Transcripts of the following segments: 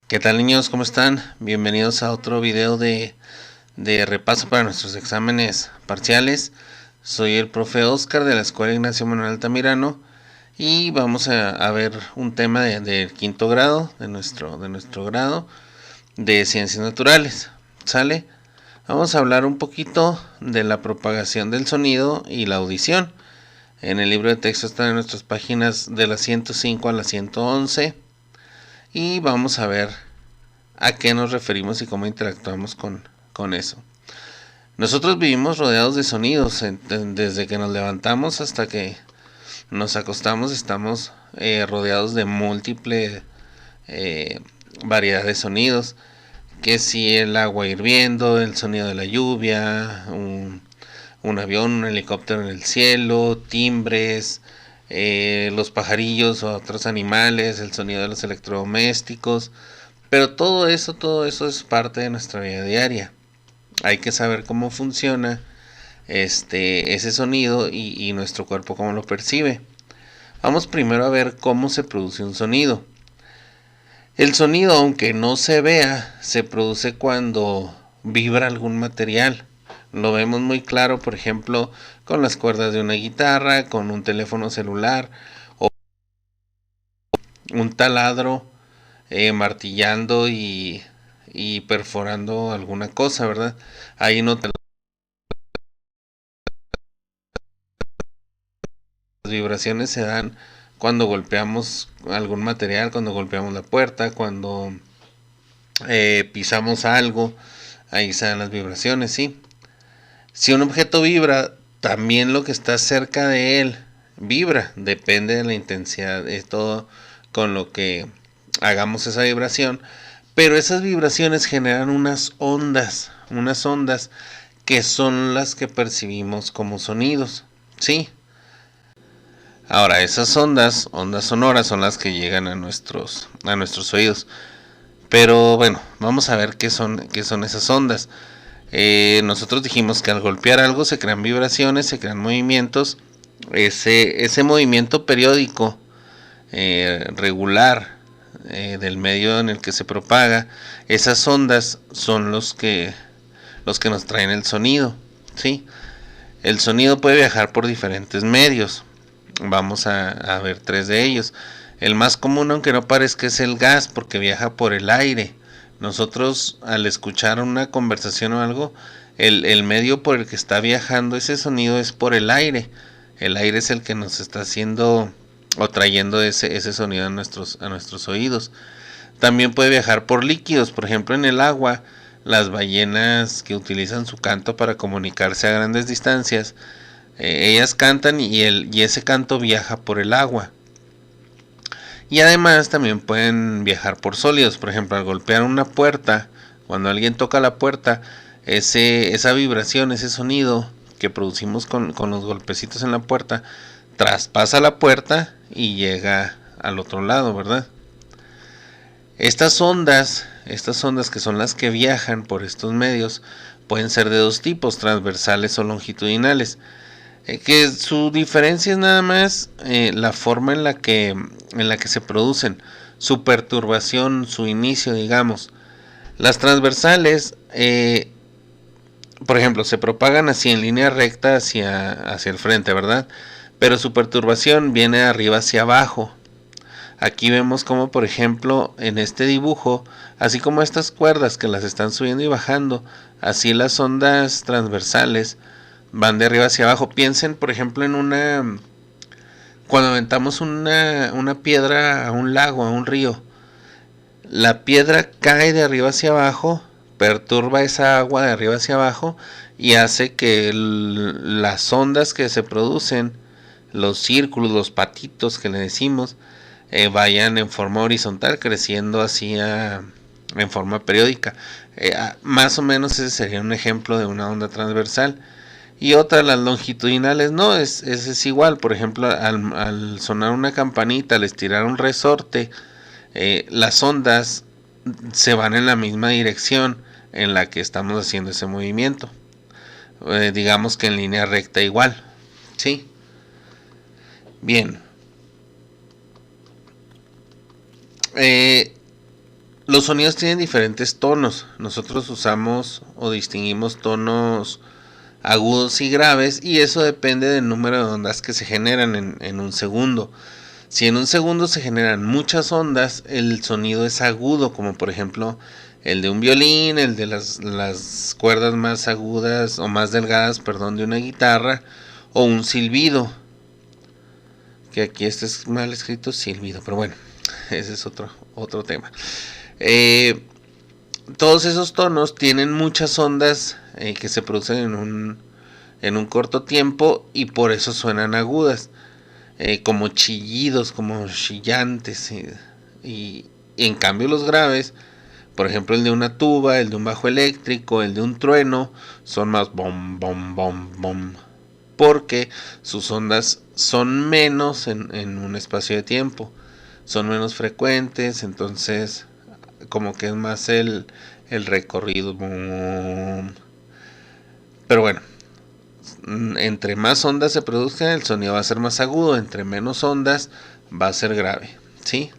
¿Qué tal, niños? ¿Cómo están? Bienvenidos a otro video de repaso para nuestros exámenes parciales. Soy el profe Oscar de la Escuela Ignacio Manuel Altamirano y vamos a ver un tema del quinto grado, de nuestro grado de Ciencias Naturales. ¿Sale? Vamos a hablar un poquito de la propagación del sonido y la audición. En el libro de texto están en nuestras páginas de la 105 a la 111 y vamos a ver a qué nos referimos y cómo interactuamos con eso. Nosotros vivimos rodeados de sonidos, desde que nos levantamos hasta que nos acostamos estamos rodeados de múltiple variedad de sonidos, que si el agua hirviendo, el sonido de la lluvia, un avión, un helicóptero en el cielo, timbres, los pajarillos o otros animales, el sonido de los electrodomésticos. Pero todo eso es parte de nuestra vida diaria. Hay que saber cómo funciona ese sonido y nuestro cuerpo cómo lo percibe. Vamos primero a ver cómo se produce un sonido. El sonido, aunque no se vea, se produce cuando vibra algún material. Lo vemos muy claro, por ejemplo, con las cuerdas de una guitarra, con un teléfono celular o un taladro martillando y perforando alguna cosa, ¿verdad? Ahí no te las vibraciones se dan cuando golpeamos algún material, cuando golpeamos la puerta, cuando pisamos algo, ahí se dan las vibraciones, ¿sí? Si un objeto vibra, también lo que está cerca de él vibra, depende de la intensidad de todo con lo que hagamos esa vibración, pero esas vibraciones generan unas ondas que son las que percibimos como sonidos, ¿sí? Ahora, esas ondas sonoras son las que llegan a nuestros oídos. Pero bueno, vamos a ver qué son esas ondas. Nosotros dijimos que al golpear algo se crean vibraciones, se crean movimientos. Ese movimiento periódico, regular, del medio en el que se propaga, esas ondas son los que nos traen el sonido, ¿sí? El sonido puede viajar por diferentes medios. Vamos a ver tres de ellos. El más común, aunque no parezca, es el gas, porque viaja por el aire. Nosotros, al escuchar una conversación o algo, el medio por el que está viajando ese sonido es por el aire. El aire es el que nos está haciendo o trayendo ese sonido a nuestros oídos. También puede viajar por líquidos, por ejemplo en el agua. Las ballenas que utilizan su canto para comunicarse a grandes distancias, ellas cantan y ese canto viaja por el agua. Y además también pueden viajar por sólidos, por ejemplo al golpear una puerta, cuando alguien toca la puerta, esa vibración, ese sonido que producimos con los golpecitos en la puerta, traspasa la puerta y llega al otro lado, ¿verdad? Estas ondas que son las que viajan por estos medios, pueden ser de dos tipos, transversales o longitudinales. Que su diferencia es nada más la forma en la que se producen, su perturbación, su inicio, digamos. Las transversales, por ejemplo, se propagan así en línea recta hacia el frente, ¿verdad? Pero su perturbación viene de arriba hacia abajo. Aquí vemos como, por ejemplo, en este dibujo, así como estas cuerdas que las están subiendo y bajando, así las ondas transversales van de arriba hacia abajo. Piensen, por ejemplo, cuando aventamos una piedra a un lago, a un río. La piedra cae de arriba hacia abajo, perturba esa agua de arriba hacia abajo y hace que las ondas que se producen, los círculos, los patitos que le decimos, vayan en forma horizontal, creciendo así en forma periódica. Más o menos ese sería un ejemplo de una onda transversal. Y otra, las longitudinales, no, es igual. Por ejemplo, al sonar una campanita, al estirar un resorte, las ondas se van en la misma dirección en la que estamos haciendo ese movimiento. Digamos que en línea recta igual. ¿Sí? Bien. Los sonidos tienen diferentes tonos. Nosotros usamos o distinguimos tonos agudos y graves, y eso depende del número de ondas que se generan en un segundo. Si en un segundo se generan muchas ondas, el sonido es agudo, como por ejemplo el de un violín, el de las cuerdas más agudas o más delgadas, perdón, de una guitarra, o un silbido, que aquí este es mal escrito, silbido, pero bueno, ese es otro tema. Todos esos tonos tienen muchas ondas que se producen en un corto tiempo, y por eso suenan agudas, como chillidos, como chillantes, y en cambio los graves, por ejemplo el de una tuba, el de un bajo eléctrico, el de un trueno, son más bom, bom, bom, bom, porque sus ondas son menos en un espacio de tiempo, son menos frecuentes, entonces como que es más el recorrido. Boom. Pero bueno, entre más ondas se produzcan, el sonido va a ser más agudo, entre menos ondas va a ser grave, ¿sí?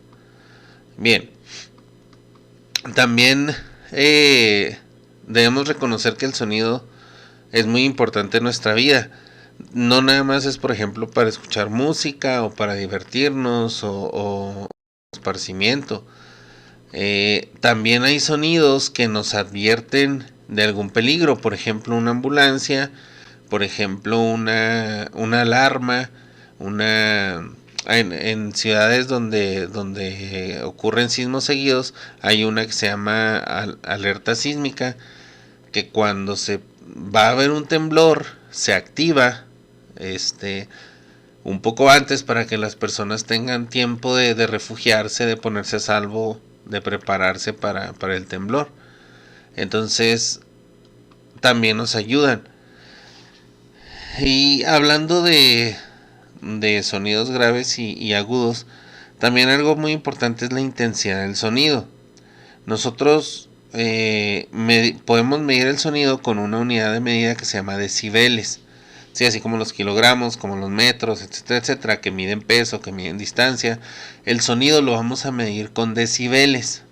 Bien, también debemos reconocer que el sonido es muy importante en nuestra vida. No nada más es, por ejemplo, para escuchar música o para divertirnos o esparcimiento. También hay sonidos que nos advierten de algún peligro, por ejemplo una ambulancia, por ejemplo una alarma, en ciudades donde ocurren sismos seguidos hay una que se llama alerta sísmica, que cuando se va a haber un temblor se activa un poco antes para que las personas tengan tiempo de refugiarse, de ponerse a salvo, de prepararse para el temblor. Entonces también nos ayudan. Y hablando de sonidos graves y agudos, también algo muy importante es la intensidad del sonido. Nosotros podemos medir el sonido con una unidad de medida que se llama decibeles. Sí, así como los kilogramos, como los metros, etcétera, etcétera, que miden peso, que miden distancia. El sonido lo vamos a medir con decibeles.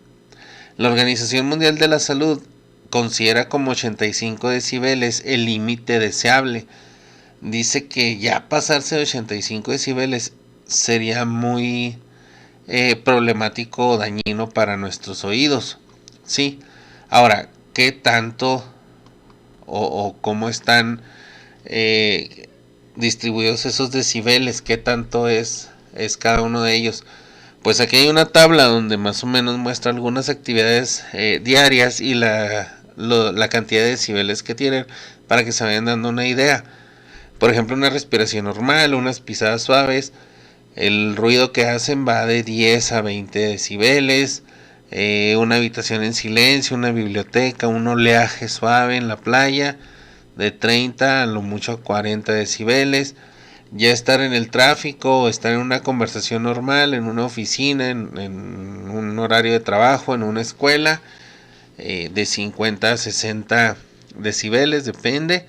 La Organización Mundial de la Salud considera como 85 decibeles el límite deseable. Dice que ya pasarse de 85 decibeles sería muy problemático o dañino para nuestros oídos. Sí. Ahora, ¿qué tanto o cómo están distribuidos esos decibeles? ¿Qué tanto es cada uno de ellos? Pues aquí hay una tabla donde más o menos muestra algunas actividades diarias y la cantidad de decibeles que tienen, para que se vayan dando una idea. Por ejemplo, una respiración normal, unas pisadas suaves, el ruido que hacen va de 10 a 20 decibeles. Una habitación en silencio, una biblioteca, un oleaje suave en la playa, de 30 a lo mucho a 40 decibeles. Ya estar en el tráfico, estar en una conversación normal, en una oficina, en un horario de trabajo, en una escuela, de 50 a 60 decibeles, depende.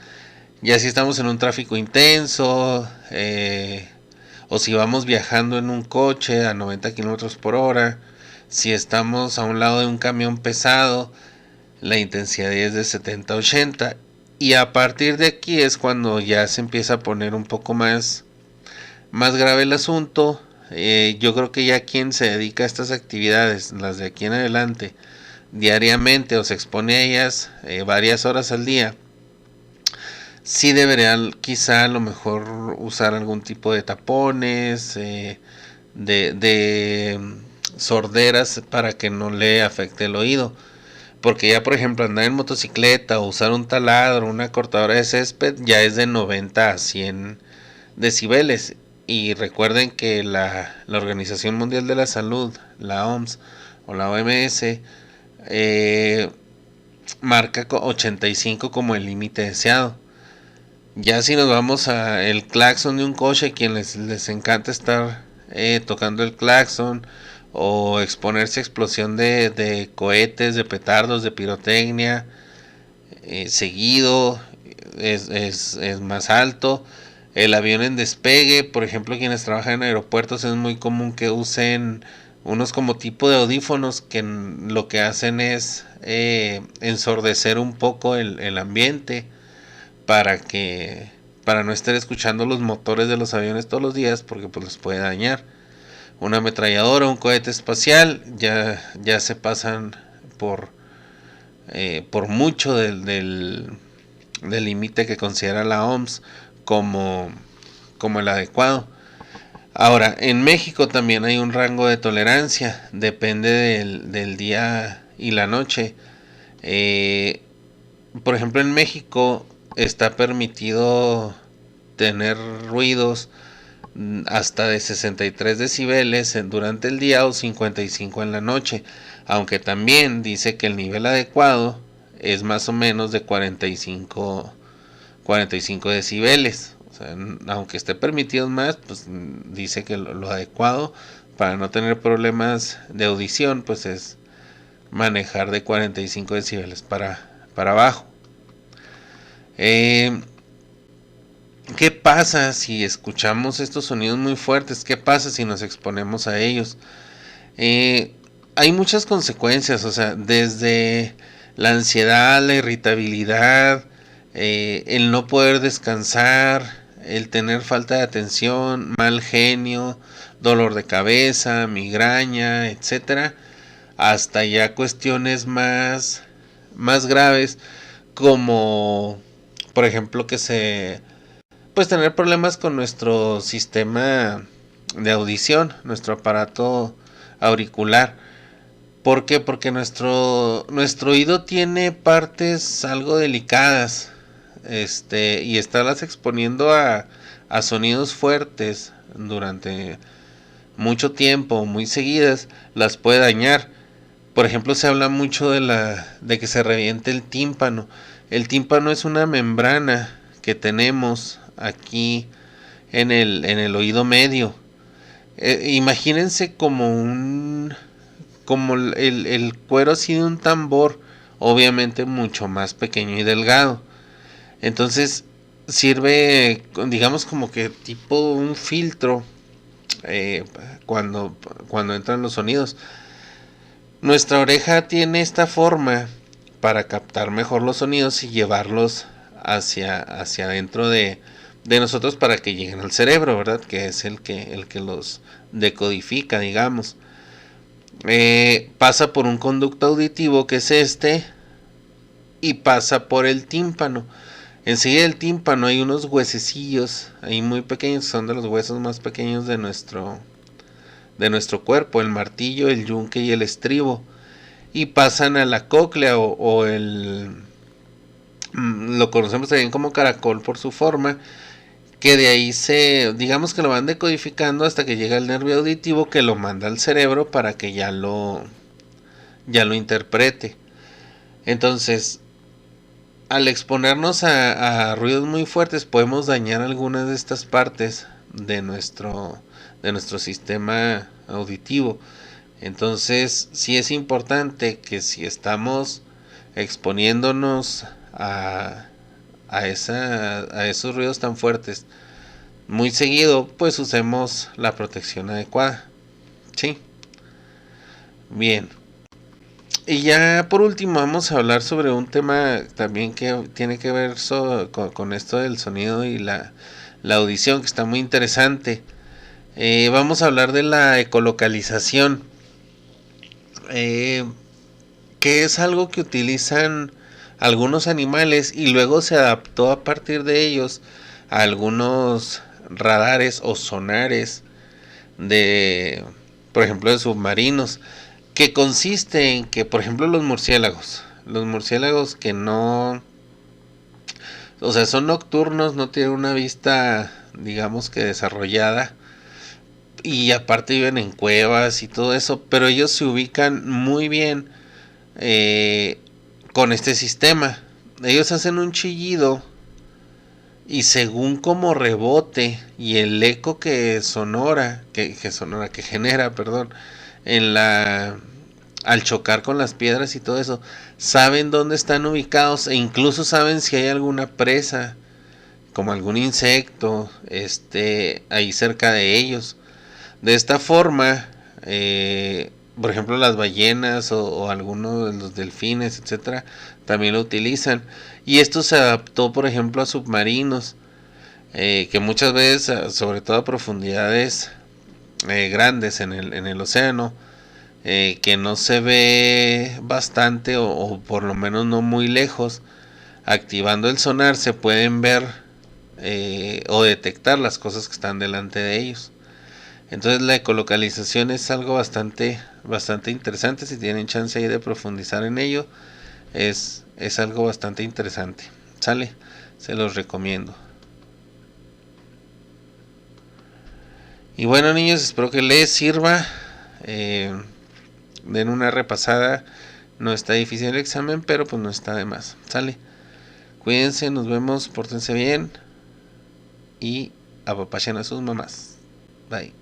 Ya si estamos en un tráfico intenso, o si vamos viajando en un coche a 90 kilómetros por hora, si estamos a un lado de un camión pesado, la intensidad es de 70 a 80. Y a partir de aquí es cuando ya se empieza a poner un poco más grave el asunto. Yo creo que ya quien se dedica a estas actividades, las de aquí en adelante, diariamente o se expone a ellas varias horas al día, sí debería quizá a lo mejor usar algún tipo de tapones, de sorderas, para que no le afecte el oído. Porque ya por ejemplo andar en motocicleta o usar un taladro, una cortadora de césped, ya es de 90 a 100 decibeles. Y recuerden que la Organización Mundial de la Salud, la OMS o la OMS, marca 85 como el límite deseado. Ya si nos vamos a el claxon de un coche, quien les encanta estar tocando el claxon, o exponerse a explosión de cohetes, de petardos, de pirotecnia, seguido, es más alto. El avión en despegue, por ejemplo, quienes trabajan en aeropuertos, es muy común que usen unos como tipo de audífonos que lo que hacen es ensordecer un poco el ambiente para no estar escuchando los motores de los aviones todos los días, porque pues los puede dañar. Una ametralladora, un cohete espacial, ya se pasan por mucho del límite que considera la OMS como el adecuado. Ahora, en México también hay un rango de tolerancia, depende del día y la noche. Por ejemplo, en México está permitido tener ruidos hasta de 63 decibeles durante el día o 55 en la noche, aunque también dice que el nivel adecuado es más o menos de 45 decibeles. O sea, aunque esté permitido más, pues dice que lo adecuado para no tener problemas de audición pues es manejar de 45 decibeles para abajo. ¿Qué pasa si escuchamos estos sonidos muy fuertes? ¿Qué pasa si nos exponemos a ellos? Hay muchas consecuencias, o sea, desde la ansiedad, la irritabilidad, el no poder descansar, el tener falta de atención, mal genio, dolor de cabeza, migraña, etcétera, hasta ya cuestiones más graves, como por ejemplo pues tener problemas con nuestro sistema de audición, nuestro aparato auricular. ¿Por qué? Porque nuestro oído tiene partes algo delicadas, y estarlas exponiendo a sonidos fuertes durante mucho tiempo, muy seguidas, las puede dañar. Por ejemplo, se habla mucho de que se reviente el tímpano. El tímpano es una membrana que tenemos aquí en el oído medio. Imagínense como el cuero así de un tambor, obviamente mucho más pequeño y delgado. Entonces sirve, digamos, como que tipo un filtro cuando entran los sonidos. Nuestra oreja tiene esta forma para captar mejor los sonidos y llevarlos hacia adentro de nosotros para que lleguen al cerebro, ¿verdad? Que es el que los decodifica, digamos. Pasa por un conducto auditivo que es y pasa por el tímpano. Enseguida del tímpano hay unos huesecillos ahí muy pequeños, son de los huesos más pequeños de nuestro cuerpo, el martillo, el yunque y el estribo, y pasan a la cóclea lo conocemos también como caracol por su forma, que de ahí digamos que lo van decodificando hasta que llega el nervio auditivo que lo manda al cerebro para que ya lo interprete. Entonces, al exponernos a ruidos muy fuertes podemos dañar algunas de estas partes de nuestro sistema auditivo. Entonces sí es importante que si estamos exponiéndonos a esos ruidos tan fuertes muy seguido, pues usemos la protección adecuada. Sí. Bien. Y ya por último vamos a hablar sobre un tema también que tiene que ver con esto del sonido y la audición, que está muy interesante. Vamos a hablar de la ecolocalización, que es algo que utilizan algunos animales y luego se adaptó a partir de ellos a algunos radares o sonares por ejemplo, de submarinos, que consiste en que, por ejemplo, los murciélagos que no, o sea, son nocturnos, no tienen una vista, digamos, que desarrollada, y aparte viven en cuevas y todo eso, pero ellos se ubican muy bien con este sistema. Ellos hacen un chillido y según como rebote y el eco que genera, perdón, al chocar con las piedras y todo eso, saben dónde están ubicados e incluso saben si hay alguna presa, como algún insecto, ahí cerca de ellos. De esta forma, por ejemplo las ballenas o algunos de los delfines, etcétera, también lo utilizan. Y esto se adaptó, por ejemplo, a submarinos, que muchas veces, sobre todo a profundidades grandes en el océano, que no se ve bastante o por lo menos no muy lejos, activando el sonar se pueden ver o detectar las cosas que están delante de ellos. Entonces la ecolocalización es algo bastante interesante. Si tienen chance ahí de profundizar en ello, es algo bastante interesante. ¿Sale? Se los recomiendo. Y bueno, niños, espero que les sirva. Den una repasada. No está difícil el examen, pero pues no está de más. ¿Sale? Cuídense, nos vemos, pórtense bien y apapachen a sus mamás. Bye.